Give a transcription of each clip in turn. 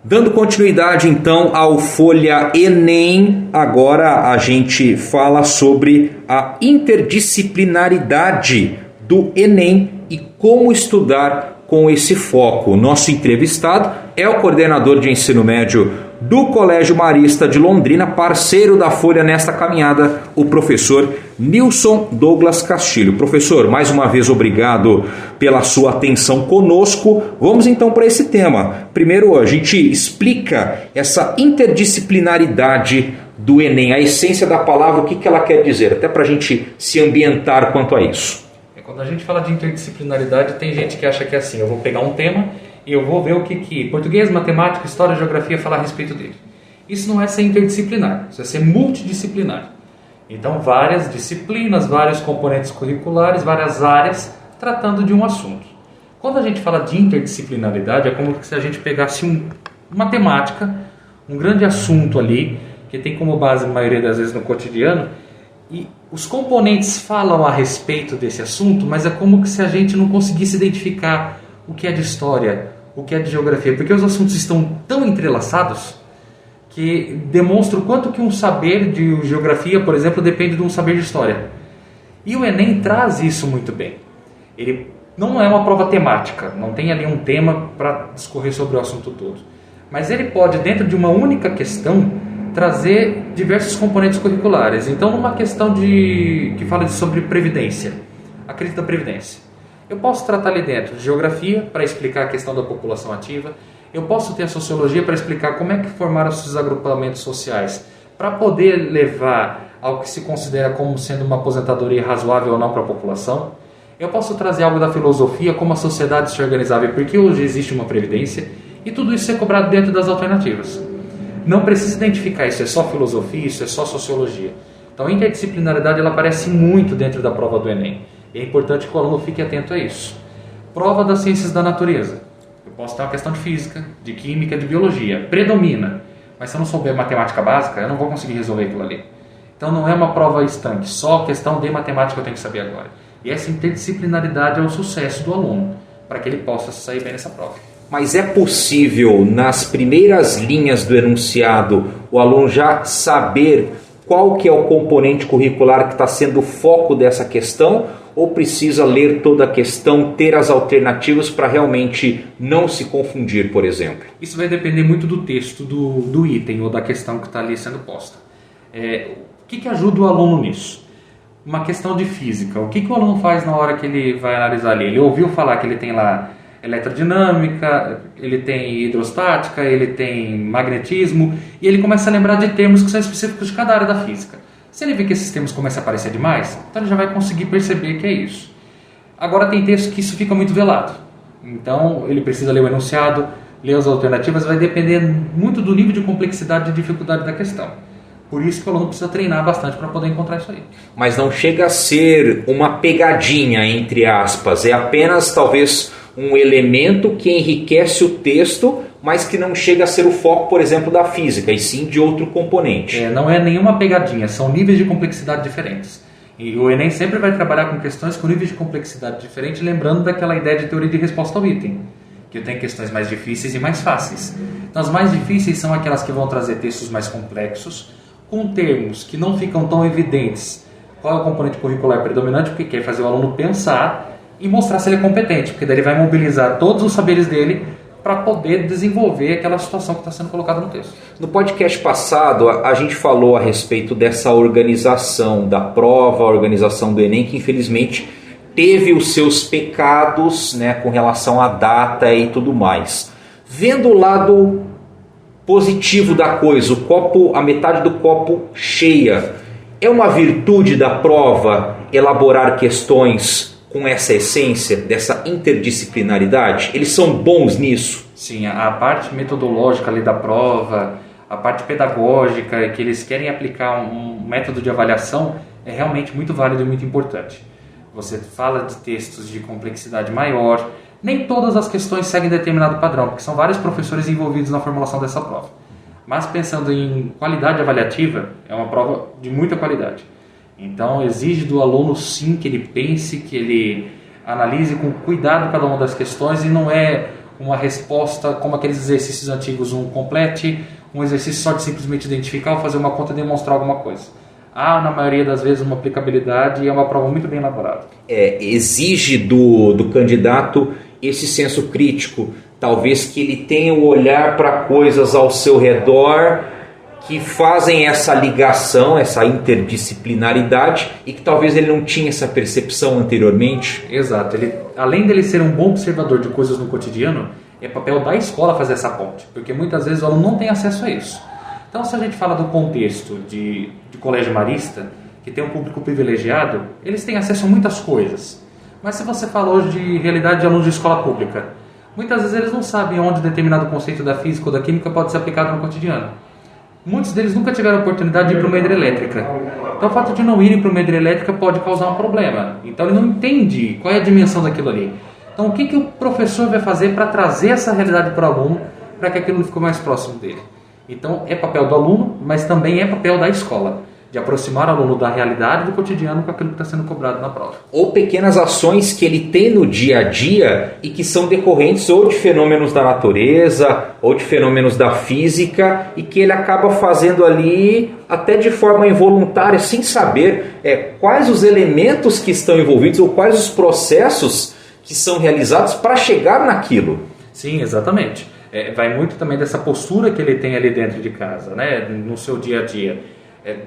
Dando continuidade então ao Folha Enem, agora a gente fala sobre a interdisciplinaridade do Enem e como estudar com esse foco. Nosso entrevistado é o coordenador de ensino médio do Colégio Marista de Londrina, parceiro da Folha nesta caminhada, o professor Nilson Douglas Castilho. Professor, mais uma vez obrigado pela sua atenção conosco. Vamos então para esse tema. Primeiro, a gente explica essa interdisciplinaridade do Enem, a essência da palavra, o que ela quer dizer, até para a gente se ambientar quanto a isso. Quando a gente fala de interdisciplinaridade, tem gente que acha que é assim, eu vou pegar um tema e eu vou ver o que português, matemática, história, geografia falar a respeito dele. Isso não é ser interdisciplinar, isso é ser multidisciplinar. Então, várias disciplinas, vários componentes curriculares, várias áreas tratando de um assunto. Quando a gente fala de interdisciplinaridade, é como se a gente pegasse uma temática, um grande assunto ali, que tem como base, a maioria das vezes, no cotidiano, e os componentes falam a respeito desse assunto, mas é como se a gente não conseguisse identificar o que é de história, o que é de geografia, porque os assuntos estão tão entrelaçados que demonstra o quanto que um saber de geografia, por exemplo, depende de um saber de história. E o Enem traz isso muito bem. Ele não é uma prova temática, não tem ali um tema para discorrer sobre o assunto todo. Mas ele pode, dentro de uma única questão, trazer diversos componentes curriculares. Então, numa questão que fala sobre previdência, a crise da previdência, eu posso tratar ali dentro de geografia para explicar a questão da população ativa, eu posso ter a sociologia para explicar como é que formaram esses agrupamentos sociais, para poder levar ao que se considera como sendo uma aposentadoria razoável ou não para a população. Eu posso trazer algo da filosofia, como a sociedade se organizava e por que hoje existe uma previdência, e tudo isso ser cobrado dentro das alternativas. Não precisa identificar isso é só filosofia, isso é só sociologia. Então a interdisciplinaridade ela aparece muito dentro da prova do Enem. E é importante que o aluno fique atento a isso. Prova das ciências da natureza. Eu posso ter uma questão de física, de química, de biologia. Predomina. Mas se eu não souber matemática básica, eu não vou conseguir resolver aquilo ali. Então não é uma prova estanque. Só questão de matemática eu tenho que saber agora. E essa interdisciplinaridade é o sucesso do aluno, para que ele possa sair bem nessa prova. Mas é possível, nas primeiras linhas do enunciado, o aluno já saber qual que é o componente curricular que está sendo o foco dessa questão? Ou precisa ler toda a questão, ter as alternativas para realmente não se confundir, por exemplo? Isso vai depender muito do texto, do item ou da questão que está ali sendo posta. O que ajuda o aluno nisso? Uma questão de física. O que o aluno faz na hora que ele vai analisar ali? Ele ouviu falar que ele tem lá eletrodinâmica, ele tem hidrostática, ele tem magnetismo, e ele começa a lembrar de termos que são específicos de cada área da física. Se ele vê que esses termos começam a aparecer demais, então ele já vai conseguir perceber que é isso. Agora tem textos que isso fica muito velado, então ele precisa ler o enunciado, ler as alternativas, vai depender muito do nível de complexidade e dificuldade da questão. Por isso que o aluno precisa treinar bastante para poder encontrar isso aí. Mas não chega a ser uma pegadinha, entre aspas, é apenas talvez um elemento que enriquece o texto, mas que não chega a ser o foco, por exemplo, da física, e sim de outro componente. Não é nenhuma pegadinha, são níveis de complexidade diferentes. E o Enem sempre vai trabalhar com questões com níveis de complexidade diferentes, lembrando daquela ideia de teoria de resposta ao item, que tem questões mais difíceis e mais fáceis. Então, as mais difíceis são aquelas que vão trazer textos mais complexos, com termos que não ficam tão evidentes qual é o componente curricular predominante, porque quer fazer o aluno pensar e mostrar se ele é competente, porque daí ele vai mobilizar todos os saberes dele para poder desenvolver aquela situação que está sendo colocada no texto. No podcast passado, a gente falou a respeito dessa organização da prova, a organização do Enem, que infelizmente teve os seus pecados, né, com relação à data e tudo mais. Vendo o lado positivo da coisa, a metade do copo cheia, é uma virtude da prova elaborar questões com essa essência, dessa interdisciplinaridade? Eles são bons nisso? Sim, a parte metodológica ali da prova, a parte pedagógica, que eles querem aplicar um método de avaliação, é realmente muito válido e muito importante. Você fala de textos de complexidade maior, nem todas as questões seguem determinado padrão, porque são vários professores envolvidos na formulação dessa prova. Mas pensando em qualidade avaliativa, é uma prova de muita qualidade. Então, exige do aluno, sim, que ele pense, que ele analise com cuidado cada uma das questões, e não é uma resposta como aqueles exercícios antigos, um complete, um exercício só de simplesmente identificar ou fazer uma conta e demonstrar alguma coisa. Há, na maioria das vezes, uma aplicabilidade e é uma prova muito bem elaborada. Exige do candidato esse senso crítico, talvez que ele tenha o olhar para coisas ao seu redor que fazem essa ligação, essa interdisciplinaridade e que talvez ele não tinha essa percepção anteriormente. Exato. Além dele ser um bom observador de coisas no cotidiano, é papel da escola fazer essa ponte, porque muitas vezes o aluno não tem acesso a isso. Então, se a gente fala do contexto de colégio marista, que tem um público privilegiado, eles têm acesso a muitas coisas. Mas se você fala hoje de realidade de alunos de escola pública, muitas vezes eles não sabem onde determinado conceito da física ou da química pode ser aplicado no cotidiano. Muitos deles nunca tiveram a oportunidade de ir para uma hidrelétrica. Então, o fato de não irem para uma hidrelétrica pode causar um problema. Então, ele não entende qual é a dimensão daquilo ali. Então, o que o professor vai fazer para trazer essa realidade para o aluno, para que aquilo fique mais próximo dele? Então, é papel do aluno, mas também é papel da escola, de aproximar o aluno da realidade do cotidiano com aquilo que está sendo cobrado na prova. Ou pequenas ações que ele tem no dia a dia e que são decorrentes ou de fenômenos da natureza ou de fenômenos da física e que ele acaba fazendo ali até de forma involuntária, sem saber quais os elementos que estão envolvidos ou quais os processos que são realizados para chegar naquilo. Sim, exatamente. Vai muito também dessa postura que ele tem ali dentro de casa, né? No seu dia a dia.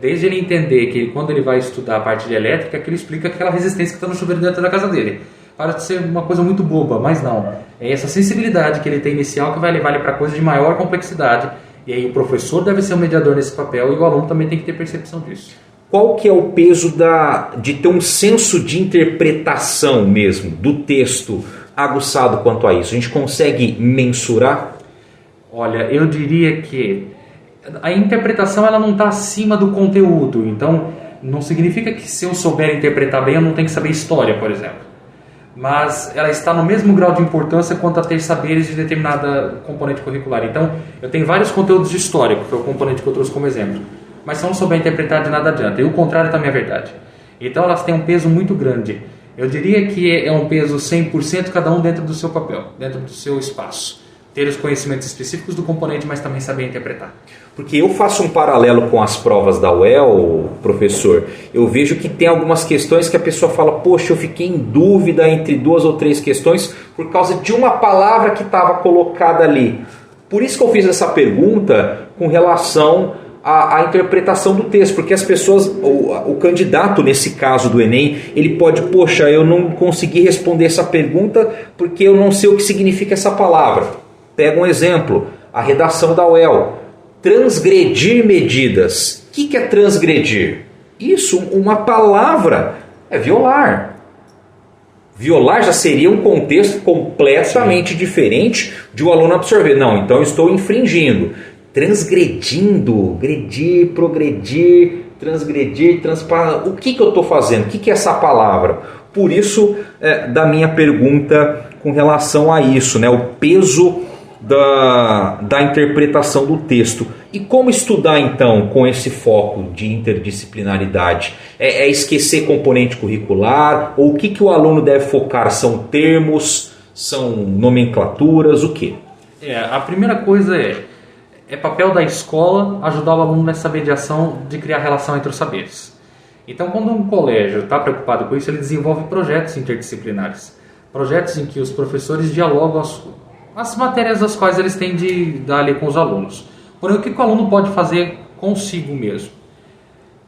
Desde ele entender que quando ele vai estudar a parte de elétrica, que ele explica aquela resistência que está no chuveiro dentro da casa dele. Parece ser uma coisa muito boba, mas não. É essa sensibilidade que ele tem inicial que vai levar ele para coisas de maior complexidade. E aí o professor deve ser o mediador nesse papel e o aluno também tem que ter percepção disso. Qual que é o peso de ter um senso de interpretação mesmo do texto aguçado quanto a isso? A gente consegue mensurar? Olha, eu diria que a interpretação ela não está acima do conteúdo. Então, não significa que se eu souber interpretar bem, eu não tenho que saber história, por exemplo. Mas ela está no mesmo grau de importância quanto a ter saberes de determinada componente curricular. Então, eu tenho vários conteúdos de história, que foi o componente que eu trouxe como exemplo. Mas se eu não souber interpretar, de nada adianta. E o contrário também é verdade. Então, elas têm um peso muito grande. Eu diria que é um peso 100% cada um dentro do seu papel, dentro do seu espaço. Ter os conhecimentos específicos do componente, mas também saber interpretar. Porque eu faço um paralelo com as provas da UEL, professor. Eu vejo que tem algumas questões que a pessoa fala, poxa, eu fiquei em dúvida entre 2 ou 3 questões por causa de uma palavra que estava colocada ali. Por isso que eu fiz essa pergunta com relação à interpretação do texto, porque as pessoas, o candidato nesse caso do Enem, ele pode, poxa, eu não consegui responder essa pergunta porque eu não sei o que significa essa palavra. Pega um exemplo, a redação da UEL, transgredir medidas. O que é transgredir? Isso, uma palavra, é violar. Violar já seria um contexto completamente diferente de o aluno absorver. Não, então eu estou infringindo. Transgredindo, agredir, progredir, transgredir, transpar. O que eu estou fazendo? O que é essa palavra? Por isso, da minha pergunta com relação a isso, né? O peso da interpretação do texto. E como estudar então com esse foco de interdisciplinaridade? É esquecer componente curricular? Ou o que o aluno deve focar? São termos? São nomenclaturas? O quê? A primeira coisa é papel da escola ajudar o aluno nessa mediação de criar relação entre os saberes. Então, quando um colégio está preocupado com isso, ele desenvolve projetos interdisciplinares. Projetos em que os professores dialogam as matérias das quais eles têm de dar ali com os alunos. Porém, o que o aluno pode fazer consigo mesmo?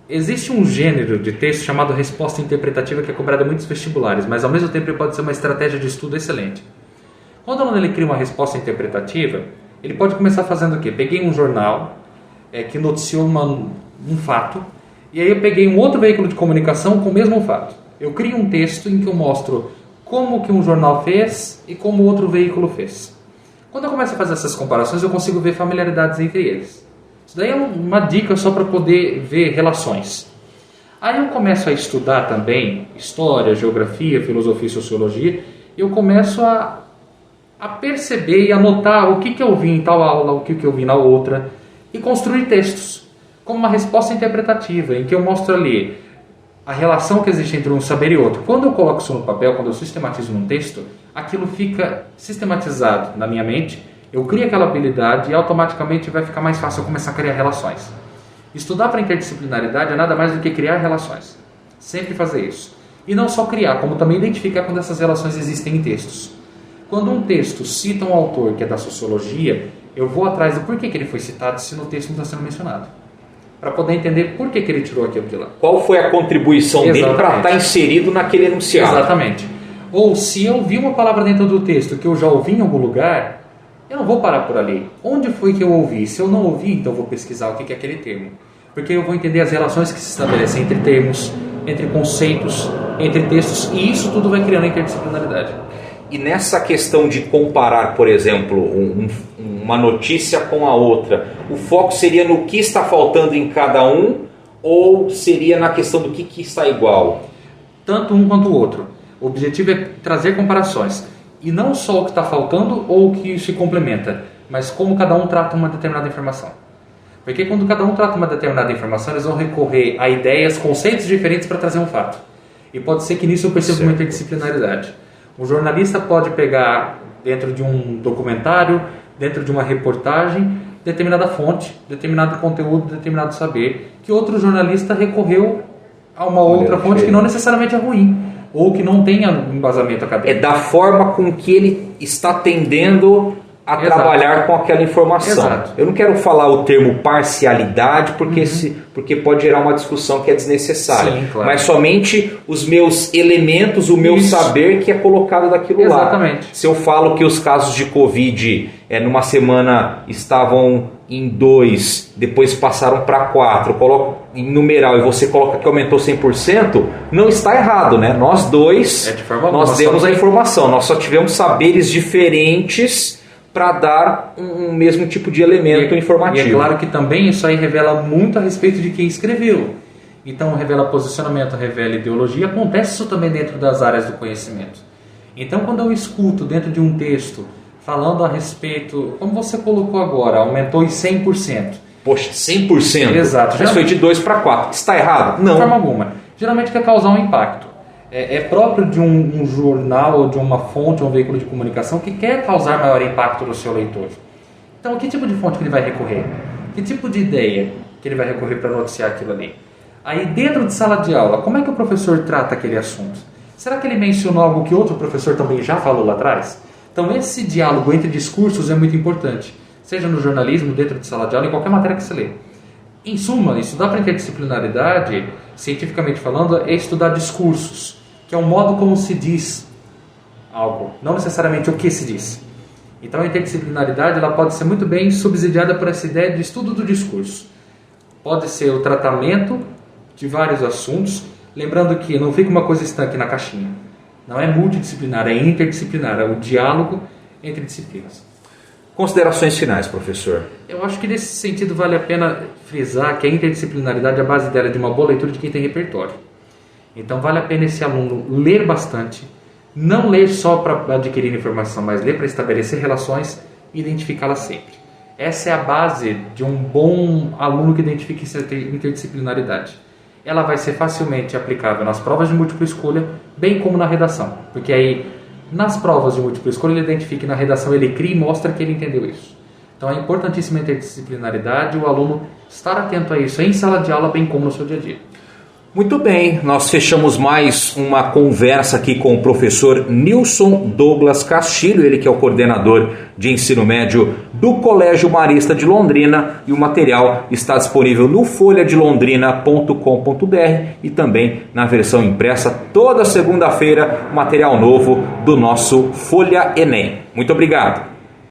Existe um gênero de texto chamado resposta interpretativa que é cobrado em muitos vestibulares, mas ao mesmo tempo ele pode ser uma estratégia de estudo excelente. Quando o aluno ele cria uma resposta interpretativa, ele pode começar fazendo o quê? Peguei um jornal que noticiou um fato, e aí eu peguei um outro veículo de comunicação com o mesmo fato. Eu crio um texto em que eu mostro como que um jornal fez e como outro veículo fez. Quando eu começo a fazer essas comparações, eu consigo ver familiaridades entre eles. Isso daí é uma dica só para poder ver relações. Aí eu começo a estudar também história, geografia, filosofia e sociologia, e eu começo a perceber e anotar o que eu vi em tal aula, o que eu vi na outra, e construir textos, como uma resposta interpretativa, em que eu mostro ali a relação que existe entre um saber e outro. Quando eu coloco isso no papel, quando eu sistematizo num texto, aquilo fica sistematizado na minha mente, eu crio aquela habilidade e automaticamente vai ficar mais fácil eu começar a criar relações. Estudar para interdisciplinaridade é nada mais do que criar relações. Sempre fazer isso. E não só criar, como também identificar quando essas relações existem em textos. Quando um texto cita um autor que é da sociologia, eu vou atrás do porquê que ele foi citado se no texto não está sendo mencionado. Para poder entender por que ele tirou aquilo de lá. Qual foi a contribuição dele para estar inserido naquele enunciado? Exatamente. Ou se eu vi uma palavra dentro do texto que eu já ouvi em algum lugar, eu não vou parar por ali. Onde foi que eu ouvi? Se eu não ouvi, então eu vou pesquisar o que é aquele termo. Porque eu vou entender as relações que se estabelecem entre termos, entre conceitos, entre textos, e isso tudo vai criando a interdisciplinaridade. E nessa questão de comparar, por exemplo, uma notícia com a outra, o foco seria no que está faltando em cada um ou seria na questão do que está igual? Tanto um quanto o outro. O objetivo é trazer comparações. E não só o que está faltando ou o que se complementa, mas como cada um trata uma determinada informação. Porque quando cada um trata uma determinada informação, eles vão recorrer a ideias, conceitos diferentes para trazer um fato. E pode ser que nisso eu perceba uma interdisciplinaridade. O jornalista pode pegar dentro de um documentário, dentro de uma reportagem, determinada fonte, determinado conteúdo, determinado saber, que outro jornalista recorreu a uma outra fonte que não necessariamente é ruim, ou que não tenha embasamento acadêmico. É da forma com que ele está tendendo a trabalhar com aquela informação. Exato. Eu não quero falar o termo parcialidade porque pode gerar uma discussão que é desnecessária. Sim, claro. Mas somente os meus elementos, o meu saber que é colocado daquilo lá. Exatamente. Se eu falo que os casos de Covid numa semana estavam em 2, depois passaram para 4, coloco em numeral e você coloca que aumentou 100%, não está errado, né? Nós dois, nós demos a informação, nós só tivemos saberes diferentes para dar um mesmo tipo de elemento informativo. E é claro que também isso aí revela muito a respeito de quem escreveu. Então revela posicionamento, revela ideologia, acontece isso também dentro das áreas do conhecimento. Então quando eu escuto dentro de um texto falando a respeito, como você colocou agora, aumentou em 100%. Poxa, 100%? Exato. Mas foi de 2 para 4. Está errado? Não. De forma alguma. Geralmente quer causar um impacto. É próprio de um jornal ou de uma fonte, um veículo de comunicação que quer causar maior impacto no seu leitor. Então, que tipo de fonte que ele vai recorrer? Que tipo de ideia que ele vai recorrer para noticiar aquilo ali? Aí, dentro de sala de aula, como é que o professor trata aquele assunto? Será que ele mencionou algo que outro professor também já falou lá atrás? Então, esse diálogo entre discursos é muito importante, seja no jornalismo, dentro de sala de aula, em qualquer matéria que você lê. Em suma, estudar para interdisciplinaridade, cientificamente falando, é estudar discursos, que é um modo como se diz algo, não necessariamente o que se diz. Então a interdisciplinaridade ela pode ser muito bem subsidiada por essa ideia de estudo do discurso. Pode ser o tratamento de vários assuntos, lembrando que não fica uma coisa estanque na caixinha. Não é multidisciplinar, é interdisciplinar, é o diálogo entre disciplinas. Considerações finais, professor. Eu acho que nesse sentido vale a pena frisar que a interdisciplinaridade, a base dela é de uma boa leitura de quem tem repertório. Então vale a pena esse aluno ler bastante, não ler só para adquirir informação, mas ler para estabelecer relações e identificá-las sempre. Essa é a base de um bom aluno que identifica interdisciplinaridade. Ela vai ser facilmente aplicável nas provas de múltipla escolha, bem como na redação, porque aí nas provas de múltipla escolha ele identifica e na redação ele cria e mostra que ele entendeu isso. Então é importantíssima a interdisciplinaridade, o aluno estar atento a isso em sala de aula, bem como no seu dia a dia. Muito bem, nós fechamos mais uma conversa aqui com o professor Nilson Douglas Castilho, ele que é o coordenador de ensino médio do Colégio Marista de Londrina, e o material está disponível no folhadelondrina.com.br e também na versão impressa toda segunda-feira, material novo do nosso Folha Enem. Muito obrigado.